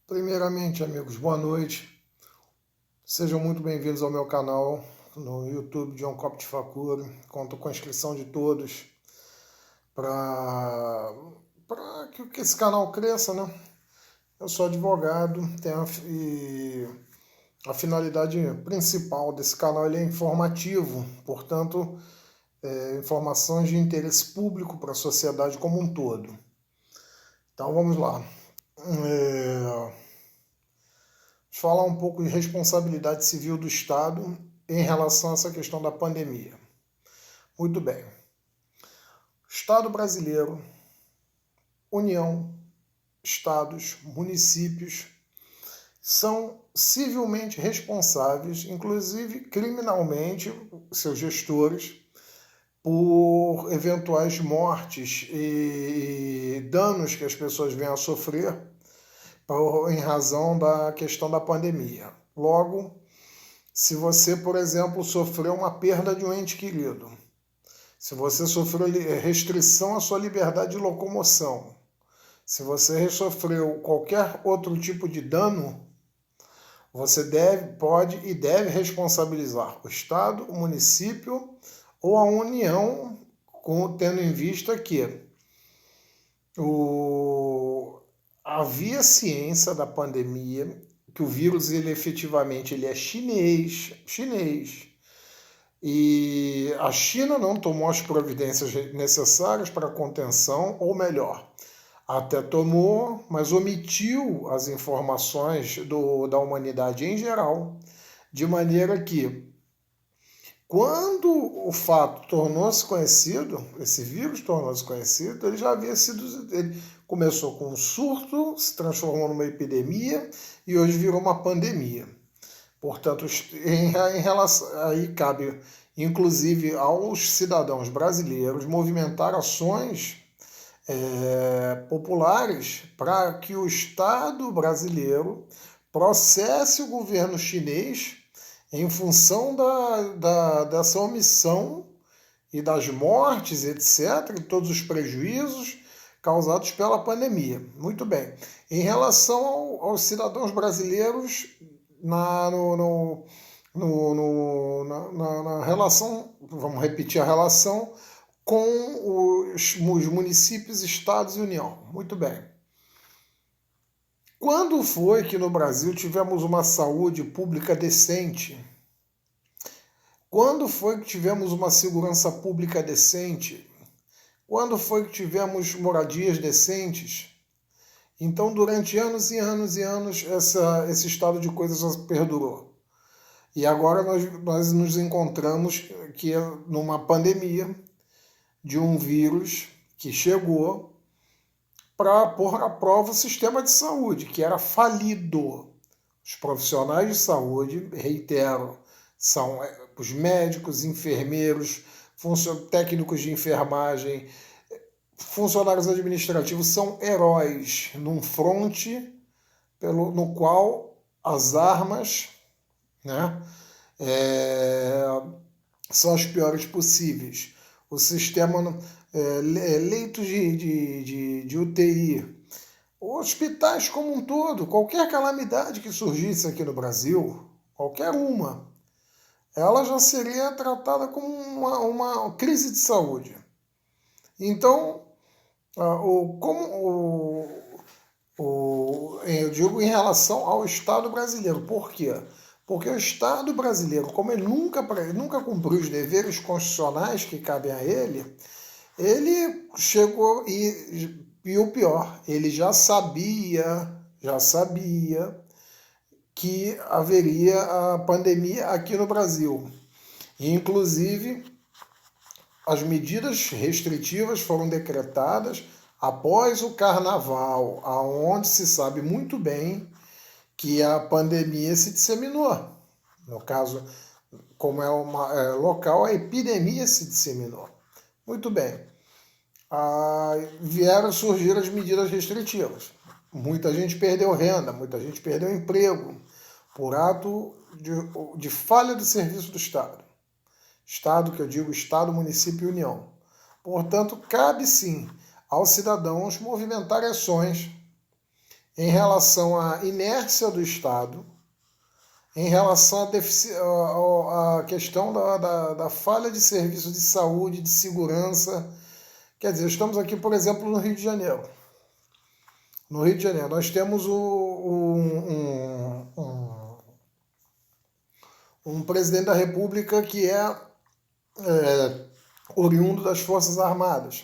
Primeiramente, amigos, boa noite. Sejam muito bem-vindos ao meu canal no YouTube John Copte Facuri. Conto com a inscrição de todos para que esse canal cresça, né? Eu sou advogado e a finalidade principal desse canal ele é informativo, portanto, informações de interesse público para a sociedade como um todo. Então vamos lá. Falar um pouco de responsabilidade civil do Estado em relação a essa questão da pandemia. Muito bem. Estado brasileiro, União, estados, municípios são civilmente responsáveis, inclusive criminalmente, seus gestores, por eventuais mortes e danos que as pessoas venham a sofrer em razão da questão da pandemia. Logo, se você, por exemplo, sofreu uma perda de um ente querido, se você sofreu restrição à sua liberdade de locomoção, se você sofreu qualquer outro tipo de dano, você pode e deve responsabilizar o Estado, o município ou a União, tendo em vista que havia ciência da pandemia, que o vírus ele efetivamente ele é chinês, e a China não tomou as providências necessárias para a contenção, ou melhor, até tomou, mas omitiu as informações da humanidade em geral, de maneira que, quando o fato tornou-se conhecido, esse vírus tornou-se conhecido, ele já havia sido. Ele começou com um surto, se transformou numa epidemia e hoje virou uma pandemia. Portanto, em relação, aí cabe, inclusive, aos cidadãos brasileiros movimentar ações populares para que o Estado brasileiro processe o governo chinês em função dessa omissão e das mortes, etc., e todos os prejuízos causados pela pandemia. Muito bem. Em relação aos cidadãos brasileiros, na relação, vamos repetir a relação, com os municípios, estados e União. Muito bem. Quando foi que no Brasil tivemos uma saúde pública decente? Quando foi que tivemos uma segurança pública decente? Quando foi que tivemos moradias decentes? Então, durante anos e anos e anos, esse estado de coisas já perdurou. E agora nós nos encontramos numa pandemia de um vírus que chegou para pôr à prova o sistema de saúde, que era falido. Os profissionais de saúde, reitero, são os médicos, enfermeiros, técnicos de enfermagem, funcionários administrativos, são heróis num fronte no qual as armas, né, são as piores possíveis. O sistema, leitos de UTI, hospitais como um todo, qualquer calamidade que surgisse aqui no Brasil, qualquer uma, ela já seria tratada como uma crise de saúde. Então, eu digo em relação ao Estado brasileiro. Por quê? Porque o Estado brasileiro, como ele nunca cumpriu os deveres constitucionais que cabem a ele chegou e o pior, ele já sabia que haveria a pandemia aqui no Brasil. Inclusive, as medidas restritivas foram decretadas após o carnaval, aonde se sabe muito bem que a pandemia se disseminou. No caso, como é local, a epidemia se disseminou. Muito bem. Vieram surgir as medidas restritivas. Muita gente perdeu renda, muita gente perdeu emprego, por ato de falha do serviço do Estado. Estado, que eu digo Estado, município e União. Portanto, cabe sim aos cidadãos movimentar ações em relação à inércia do Estado, em relação à questão da falha de serviço de saúde, de segurança. Quer dizer, estamos aqui, por exemplo, no Rio de Janeiro. No Rio de Janeiro, nós temos um presidente da República que é oriundo das Forças Armadas.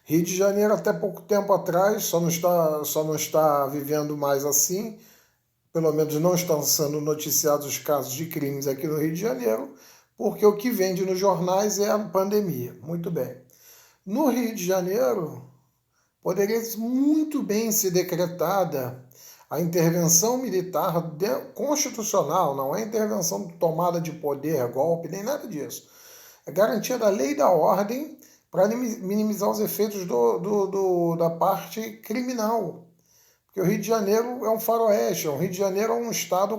Rio de Janeiro, até pouco tempo atrás, só não está vivendo mais assim, pelo menos não estão sendo noticiados os casos de crimes aqui no Rio de Janeiro, porque o que vende nos jornais é a pandemia. Muito bem. No Rio de Janeiro, poderia muito bem ser decretada a intervenção militar constitucional, não é intervenção de tomada de poder, golpe, nem nada disso. É garantia da lei e da ordem para minimizar os efeitos da parte criminal. Porque o Rio de Janeiro é um faroeste, o Rio de Janeiro é um estado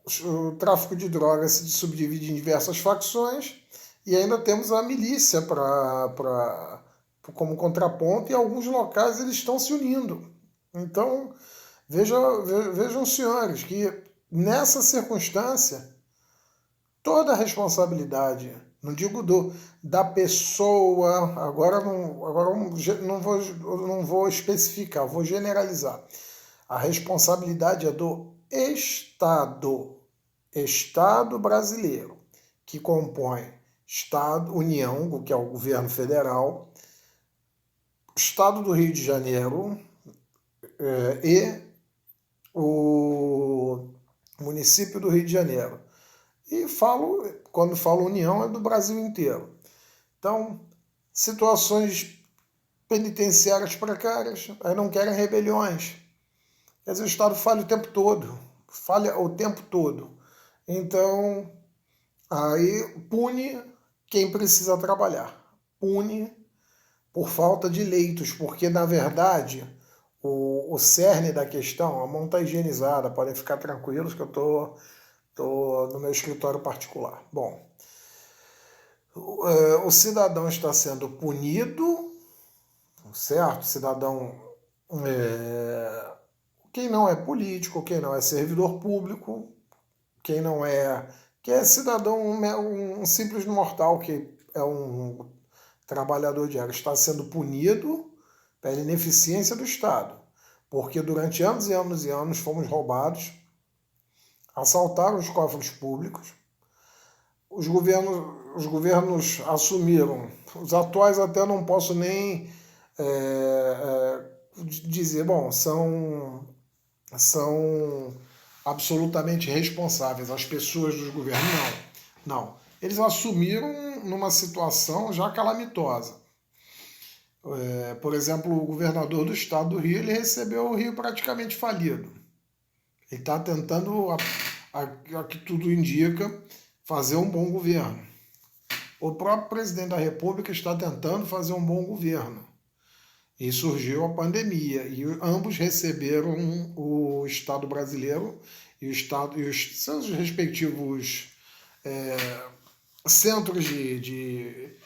o tráfico de drogas se subdivide em diversas facções e ainda temos a milícia como contraponto e alguns locais eles estão se unindo. Então, vejam senhores, que nessa circunstância toda a responsabilidade, não digo da pessoa, agora não vou especificar, vou generalizar. A responsabilidade é do Estado brasileiro, que compõe União, que é o governo federal, Estado do Rio de Janeiro e o município do Rio de Janeiro. E quando falo União, é do Brasil inteiro. Então, situações penitenciárias precárias, aí não querem rebeliões. Quer dizer, o Estado falha o tempo todo. Então, aí pune quem precisa trabalhar. Pune por falta de leitos, porque, na verdade, o cerne da questão, a mão está higienizada, podem ficar tranquilos que eu estou no meu escritório particular. Bom, o cidadão está sendo punido, certo? Cidadão, quem não é político, quem não é servidor público, que é cidadão, um simples mortal que é um trabalhador diário, está sendo punido pela ineficiência do Estado, porque durante anos e anos e anos fomos roubados, assaltaram os cofres públicos, os governos assumiram, os atuais até não posso nem dizer, bom, são absolutamente responsáveis, as pessoas dos governos, não. Eles assumiram numa situação já calamitosa. Por exemplo, o governador do estado do Rio, ele recebeu o Rio praticamente falido. Ele está tentando, a que tudo indica, fazer um bom governo. O próprio presidente da República está tentando fazer um bom governo. E surgiu a pandemia, e ambos receberam o Estado brasileiro e os seus respectivos centros de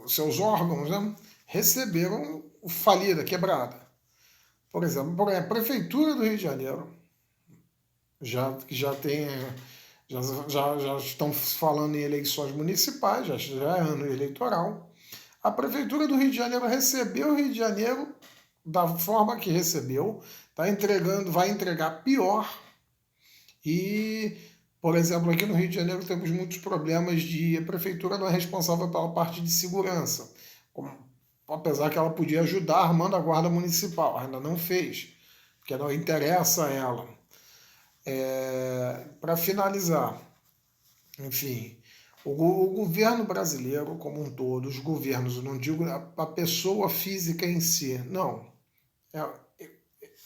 seus órgãos, né, receberam falida, quebrada. Por exemplo, a Prefeitura do Rio de Janeiro já estão falando em eleições municipais, já é ano eleitoral. A Prefeitura do Rio de Janeiro recebeu o Rio de Janeiro da forma que recebeu, vai entregar pior. E, por exemplo, aqui no Rio de Janeiro temos muitos problemas a Prefeitura não é responsável pela parte de segurança, apesar que ela podia ajudar armando a Guarda Municipal, ainda não fez, porque não interessa a ela. Para finalizar, enfim, o governo brasileiro como um todo, os governos, eu não digo a pessoa física em si, não,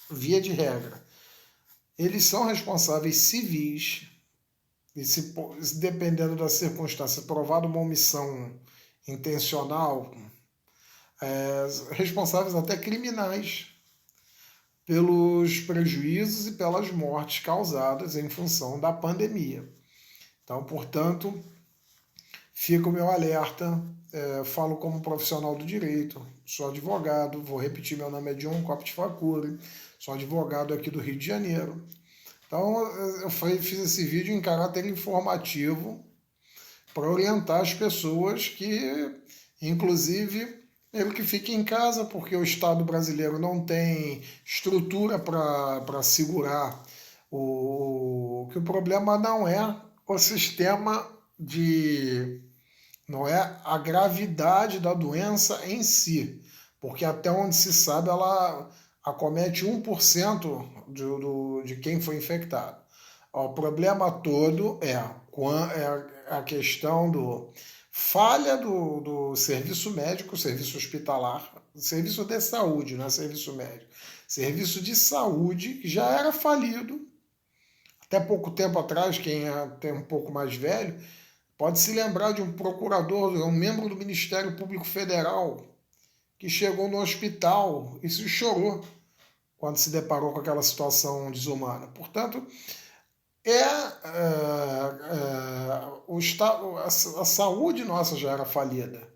via de regra, eles são responsáveis civis, e se dependendo da circunstância, provada uma omissão intencional, responsáveis até criminais pelos prejuízos e pelas mortes causadas em função da pandemia. Então, portanto, fica o meu alerta. Falo como profissional do direito, sou advogado, vou repetir, meu nome é John Copte Facuri, sou advogado aqui do Rio de Janeiro. Então eu fiz esse vídeo em caráter informativo para orientar as pessoas que, inclusive, ele que fique em casa, porque o Estado brasileiro não tem estrutura para segurar que o problema não é o sistema de... não é a gravidade da doença em si, porque até onde se sabe ela acomete 1% de quem foi infectado. O problema todo é a questão do falha do serviço médico, serviço hospitalar, serviço de saúde, não é serviço médico, serviço de saúde, que já era falido. Até pouco tempo atrás, quem é até um pouco mais velho, pode se lembrar de um procurador, um membro do Ministério Público Federal, que chegou no hospital e se chorou quando se deparou com aquela situação desumana. Portanto, a saúde nossa já era falida,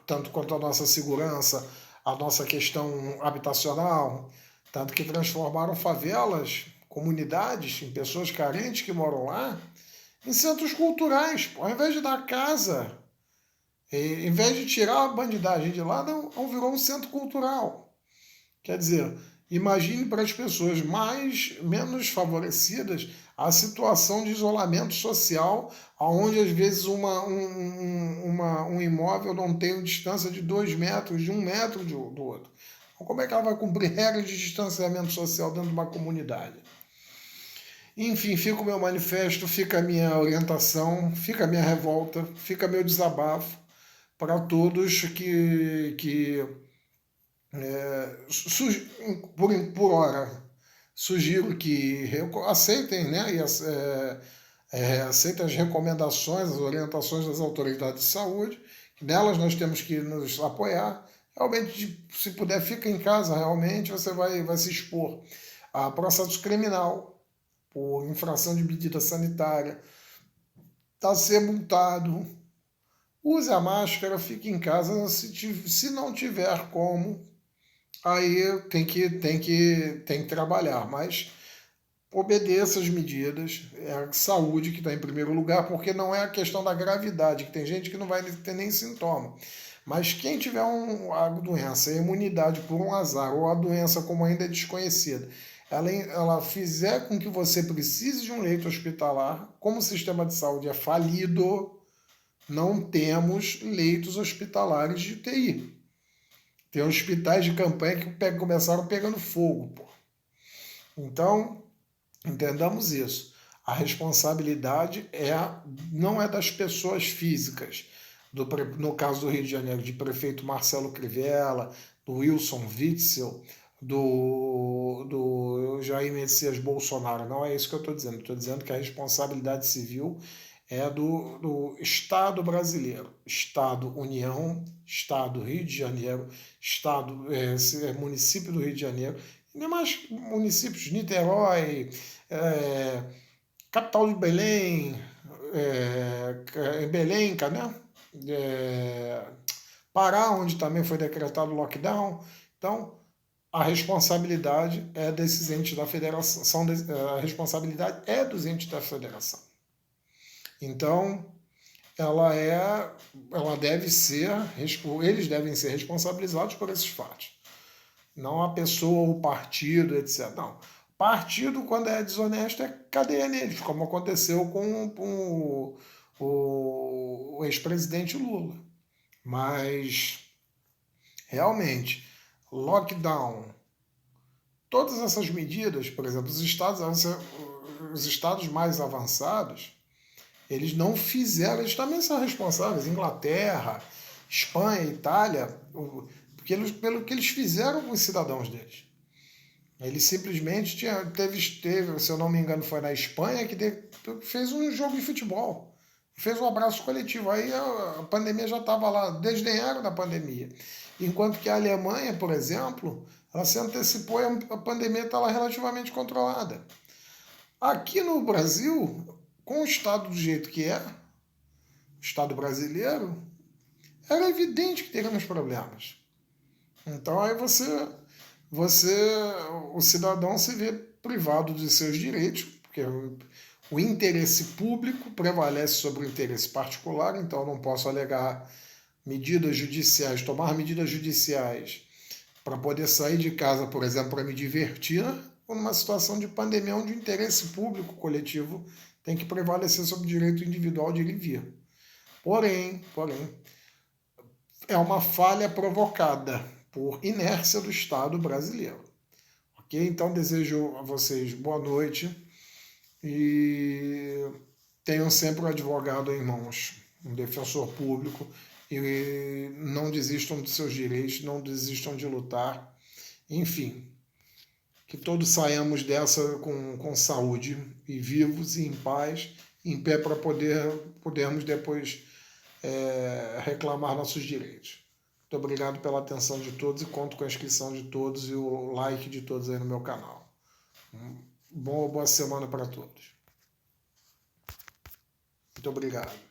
tanto quanto a nossa segurança, a nossa questão habitacional, tanto que transformaram favelas, comunidades, em pessoas carentes que moram lá, em centros culturais. Ao invés de dar casa, em vez de tirar a bandidagem de lá, não, virou um centro cultural. Quer dizer, imagine para as pessoas menos favorecidas a situação de isolamento social, onde às vezes um imóvel não tem uma distância de 2 metros, de 1 metro do outro. Então, como é que ela vai cumprir regras de distanciamento social dentro de uma comunidade? Enfim, fica o meu manifesto, fica a minha orientação, fica a minha revolta, fica meu desabafo para todos que por hora, sugiro que aceitem, né, aceitem as recomendações, as orientações das autoridades de saúde, que nelas nós temos que nos apoiar. Realmente, se puder, fica em casa, realmente você vai se expor a processo criminal por infração de medida sanitária, está a ser multado. Use a máscara, fique em casa. Se não tiver como, aí tem que trabalhar, mas obedeça as medidas. É a saúde que está em primeiro lugar, porque não é a questão da gravidade, que tem gente que não vai ter nem sintoma. Mas quem tiver a doença, a imunidade por um azar, ou a doença como ainda é desconhecida, ela fizer com que você precise de um leito hospitalar, como o sistema de saúde é falido, não temos leitos hospitalares de UTI. Tem hospitais de campanha que começaram pegando fogo. Pô. Então, entendamos isso. A responsabilidade não é das pessoas físicas. No caso do Rio de Janeiro, de prefeito Marcelo Crivella, do Wilson Witzel, do Jair Messias Bolsonaro. Não é isso que eu estou dizendo. Estou dizendo que a responsabilidade civil é do Estado brasileiro. Estado União, Estado Rio de Janeiro, município do Rio de Janeiro, e demais municípios, Niterói, capital de Belém, Belém, né? Pará, onde também foi decretado lockdown. Então, a responsabilidade é desses entes da federação, a responsabilidade é dos entes da federação. Então, eles devem ser responsabilizados por esses fatos. Não a pessoa, o partido, etc. Não. Partido, quando é desonesto, é cadeia neles, como aconteceu com o ex-presidente Lula. Mas, realmente, lockdown, todas essas medidas, por exemplo, os estados mais avançados, eles não fizeram, eles também são responsáveis, Inglaterra, Espanha, Itália, pelo que eles fizeram com os cidadãos deles. Ele simplesmente teve, se eu não me engano, foi na Espanha, que fez um jogo de futebol, fez um abraço coletivo. Aí a pandemia já estava lá, desdenharam da pandemia. Enquanto que a Alemanha, por exemplo, ela se antecipou e a pandemia está lá relativamente controlada. Aqui no Brasil, com o Estado do jeito que é, Estado brasileiro, era evidente que teríamos problemas. Então aí o cidadão se vê privado de seus direitos, porque o interesse público prevalece sobre o interesse particular, então eu não posso alegar medidas judiciais, tomar medidas judiciais para poder sair de casa, por exemplo, para me divertir, ou numa situação de pandemia onde o interesse público coletivo tem que prevalecer sobre o direito individual de ir e vir. Porém, é uma falha provocada por inércia do Estado brasileiro. Ok? Então desejo a vocês boa noite e tenham sempre um advogado em mãos, um defensor público, e não desistam dos seus direitos, não desistam de lutar. Enfim, que todos saiamos dessa com saúde e vivos e em paz, em pé para podermos depois reclamar nossos direitos. Muito obrigado pela atenção de todos e conto com a inscrição de todos e o like de todos aí no meu canal. Boa semana para todos. Muito obrigado.